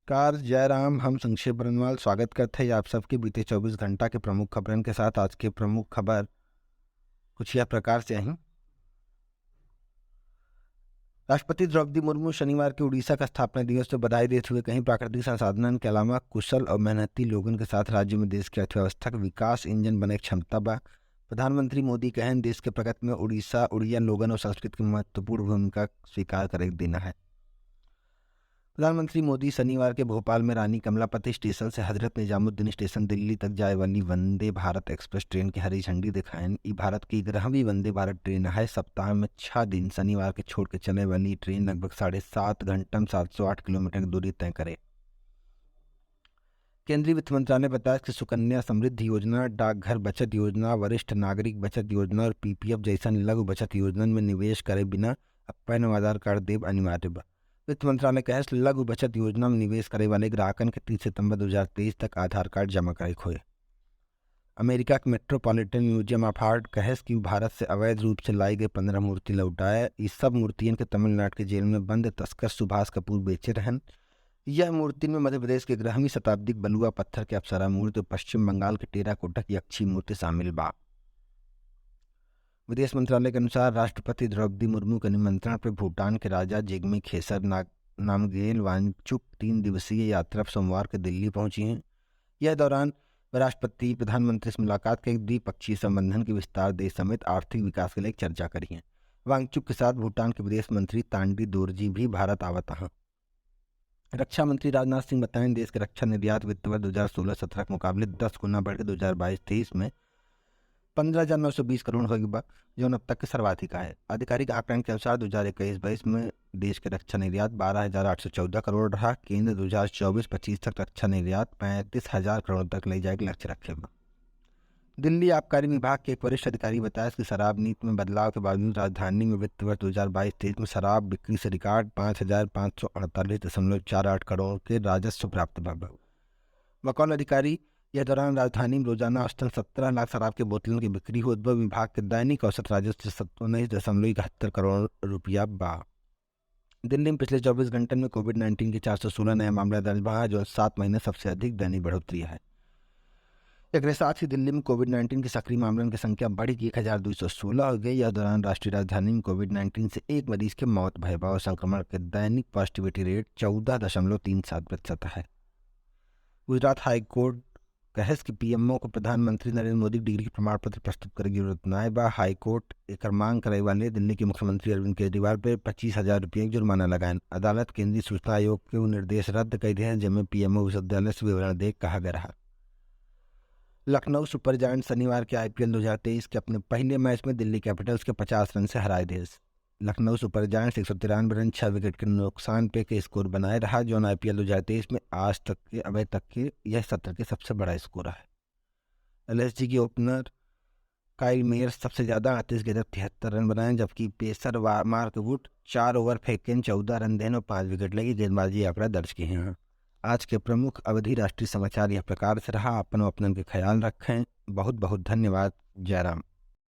Car Jairam हम संक्षेप बरनवाल स्वागत करते हैं आप सबके बीते 24 घंटा के प्रमुख खबरन के साथ। आज के प्रमुख खबर कुछ यह प्रकार से हैं। राष्ट्रपति द्रौपदी मुर्मू शनिवार के उड़ीसा का स्थापना दिवस पर बधाई देते हुए कहीं प्राकृतिक संसाधन के अलावा कुशल और मेहनती लोगों के साथ राज्य में देश की अर्थव्यवस्था का विकास इंजन बने क्षमता बा। प्रधानमंत्री मोदी कहन देश के प्रगति में उड़ीसा उड़िया लोगन और संस्कृति की महत्वपूर्ण भूमिका स्वीकार करे देना है। प्रधानमंत्री मोदी शनिवार के भोपाल में रानी कमलापति स्टेशन से हजरत निजामुद्दीन स्टेशन दिल्ली तक जाए वाली वंदे भारत एक्सप्रेस ट्रेन की हरी झंडी दिखाएं। ये भारत की 11वीं वंदे भारत ट्रेन है। सप्ताह में 6 दिन शनिवार के छोड़ के चलने वाली ट्रेन लगभग 7.5 घंटे में 708 किलोमीटर की दूरी तय करे। केंद्रीय वित्त मंत्रालय ने बताया कि सुकन्या समृद्धि योजना, डाकघर बचत योजना, वरिष्ठ नागरिक बचत योजना और पीपीएफ जैसा लघु बचत योजना में निवेश करे बिना अब पैन आधार कार्ड देव अनिवार्य बा। वित्त मंत्रालय कहे लघु बचत योजना में निवेश करे वाले ग्राहकन के 30 सितंबर 2023 तक आधार कार्ड जमा करे खोए। अमेरिका के मेट्रोपॉलिटन म्यूजियम ऑफ आर्ट कहे कि भारत से अवैध रूप से लाई गई 15 मूर्ति लौटाए। इस सब मूर्तियों के तमिलनाडु के जेल में बंद तस्कर सुभाष कपूर बेचे रहन। यह मूर्ति में मध्य प्रदेश के 11वीं शताब्दी बलुआ पत्थर के अप्सरा मूर्ति और पश्चिम बंगाल के टेराकोटा की अक्षी मूर्ति शामिल बा। विदेश मंत्रालय के अनुसार राष्ट्रपति द्रौपदी मुर्मू के निमंत्रण पर भूटान के राजा जिग्मे खेसर नामग्येल वांगचुक 3 दिवसीय यात्रा पर सोमवार के दिल्ली पहुंची हैं। यह दौरान राष्ट्रपति प्रधानमंत्री से मुलाकात के द्विपक्षीय संबंधन के विस्तार देश समेत आर्थिक विकास के लिए चर्चा करी है। वांगचुक के साथ भूटान के विदेश मंत्री तांडी दोरजी भी भारत आवत हैं। रक्षा मंत्री राजनाथ सिंह बताएं देश के रक्षा निर्यात वित्त वर्ष 2016-17 के मुकाबले 10 गुना बढ़ के 2022-23 में 15,920 करोड़ हो गया, जो अब तक के सर्वाधिक है। आधिकारिक आंकड़न के अनुसार 2021-22 में देश के रक्षा निर्यात 12,814 करोड़ रहा। केंद्र 2024-25 तक रक्षा निर्यात 35,000 करोड़ तक ले जाए के लक्ष्य रखे। दिल्ली आबकारी विभाग के एक वरिष्ठ अधिकारी बताया कि शराब नीति में बदलाव के बावजूद राजधानी में वित्त वर्ष 2022-23 में शराब बिक्री से रिकॉर्ड 5,548.48 करोड़ के राजस्व प्राप्त हुआ। वकाल अधिकारी यह दौरान राजधानी में रोजाना औसतन 17 लाख शराब के बोतलों की बिक्री हो। उद्योग विभाग के दैनिक औसत राजस्व 19.71 करोड़ रुपया बा। दिल्ली में पिछले 24 घंटे में कोविड-19 के 416 नए मामले दर्ज हुआ, जो 7 महीने सबसे अधिक दैनिक बढ़ोतरी है। एक साथ ही दिल्ली में कोविड-19 के सक्रिय मामलों की संख्या बढ़ी 1,216 हो गई। यह दौरान राष्ट्रीय राजधानी में कोविड-19 से एक मरीज की मौत भय और संक्रमण के दैनिक पॉजिटिविटी रेट 14.37% है। गुजरात हाईकोर्ट कहे कि पीएमओ को प्रधानमंत्री नरेंद्र मोदी डिग्री प्रमाण पत्र प्रस्तुत करे की जरूरत न है। हाईकोर्ट एक मांग करे वाले दिल्ली के मुख्यमंत्री अरविंद केजरीवाल पर 25,000 रुपये जुर्माना लगाए। अदालत केंद्रीय सूचना आयोग के निर्देश रद्द कर दिए हैं, जिनमें पीएमओ विश्वविद्यालय से विवरण दे कहा गया रहा। लखनऊ सुपर जायंट शनिवार के आईपीएल 2023 के अपने पहले मैच में दिल्ली कैपिटल्स के 50 रन से हराए देश। Lucknow super giants 193 run 6 wicket के नुकसान पे के स्कोर बनाए रहा, जो आईपीएल 2023 में आज तक के अभी तक के यह सत्र के सबसे बड़ा स्कोर है। एलएसजी की ओपनर काइल मेयर सबसे ज़्यादा 38 गेंद 73 रन बनाए, जबकि पेसर मार्क वुड 4 ओवर फेंके 14 रन देने और 5 विकेट लगी गेंदबाजी आंकड़ा दर्ज किए हैं। आज के प्रमुख अवधि राष्ट्रीय समाचार यह प्रकार से रहा। अपन के ख्याल रखें। बहुत बहुत धन्यवाद। जयराम।